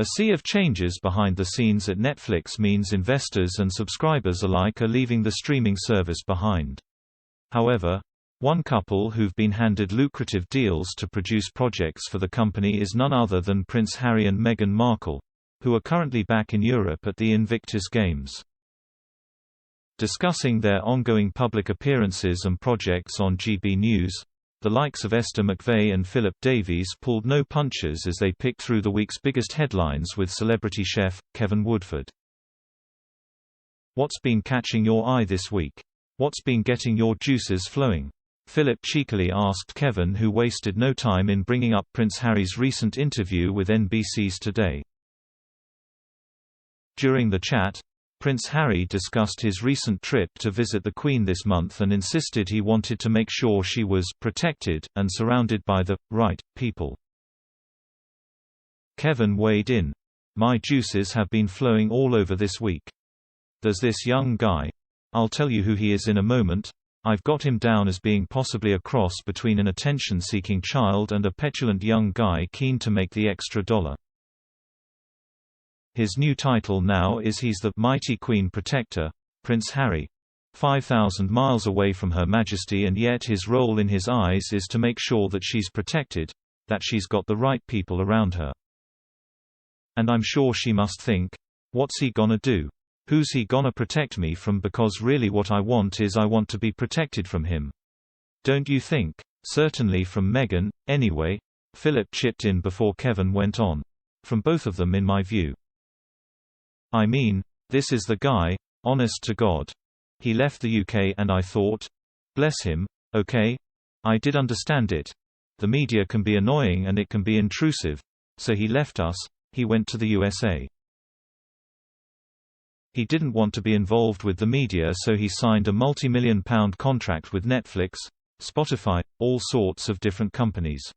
A sea of changes behind the scenes at Netflix means investors and subscribers alike are leaving the streaming service behind. However, one couple who've been handed lucrative deals to produce projects for the company is none other than Prince Harry and Meghan Markle, who are currently back in Europe at the Invictus Games. Discussing their ongoing public appearances and projects on GB News, the likes of Esther McVey and Philip Davies pulled no punches as they picked through the week's biggest headlines with celebrity chef, Kevin Woodford. What's been catching your eye this week? What's been getting your juices flowing? Philip cheekily asked Kevin, who wasted no time in bringing up Prince Harry's recent interview with NBC's Today. During the chat, Prince Harry discussed his recent trip to visit the Queen this month and insisted he wanted to make sure she was protected and surrounded by the right people. Kevin weighed in. "My juices have been flowing all over this week. There's this young guy. I'll tell you who he is in a moment. I've got him down as being possibly a cross between an attention-seeking child and a petulant young guy keen to make the extra dollar. His new title now is he's the mighty Queen Protector, Prince Harry. 5,000 miles away from Her Majesty, and yet his role in his eyes is to make sure that she's protected, that she's got the right people around her. And I'm sure she must think, what's he gonna do? Who's he gonna protect me from, because really what I want is I want to be protected from him. Don't you think? Certainly from Meghan, anyway," Philip chipped in before Kevin went on. "From both of them in my view. I mean, this is the guy, honest to God. He left the UK and I thought, bless him, okay. I did understand it. The media can be annoying and it can be intrusive. So he left us, he went to the USA. He didn't want to be involved with the media, so he signed a multi-million-pound contract with Netflix, Spotify, all sorts of different companies."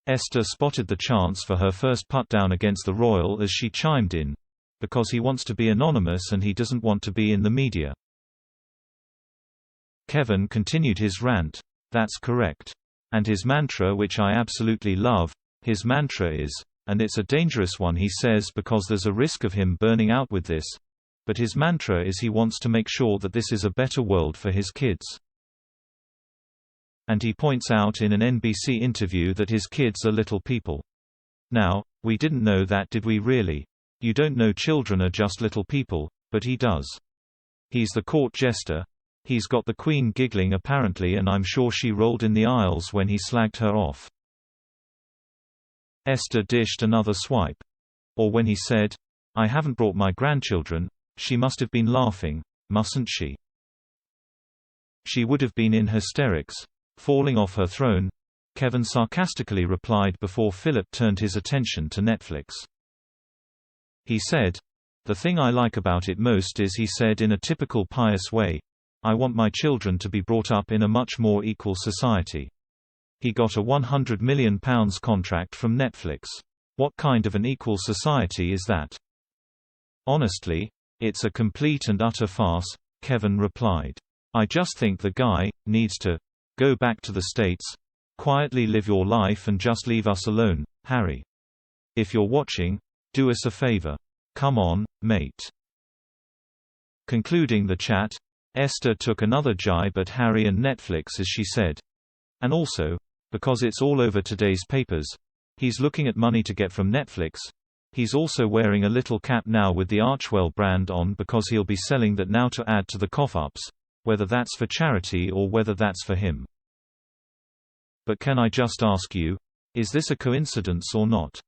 Esther spotted the chance for her first put-down against the royal as she chimed in, "Because he wants to be anonymous and he doesn't want to be in the media." Kevin continued his rant, "That's correct. And his mantra, which I absolutely love, his mantra is, and it's a dangerous one, he says, because there's a risk of him burning out with this, but his mantra is he wants to make sure that this is a better world for his kids. And he points out in an NBC interview that his kids are little people. Now, we didn't know that, did we really? You don't know children are just little people, but he does. He's the court jester. He's got the Queen giggling apparently, and I'm sure she rolled in the aisles when he slagged her off." Esther dished another swipe. "Or when he said, 'I haven't brought my grandchildren,' she must have been laughing, mustn't she? She would have been in hysterics. Falling off her throne," Kevin sarcastically replied before Philip turned his attention to Netflix. He said, "The thing I like about it most is," he said in a typical pious way, "I want my children to be brought up in a much more equal society." He got a £100 million contract from Netflix. What kind of an equal society is that? "Honestly, it's a complete and utter farce," Kevin replied. "I just think the guy needs to go back to the States, quietly live your life and just leave us alone, Harry. If you're watching, do us a favor. Come on, mate." Concluding the chat, Esther took another jibe at Harry and Netflix as she said, "And also, because it's all over today's papers, he's looking at money to get from Netflix. He's also wearing a little cap now with the Archwell brand on because he'll be selling that now to add to the cough-ups, whether that's for charity or whether that's for him. But can I just ask you, is this a coincidence or not?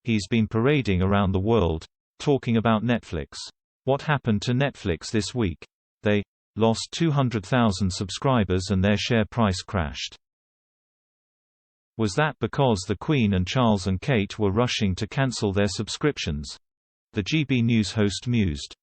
He's been parading around the world, talking about Netflix. What happened to Netflix this week? They lost 200,000 subscribers and their share price crashed. Was that because the Queen and Charles and Kate were rushing to cancel their subscriptions?" The GB News host mused.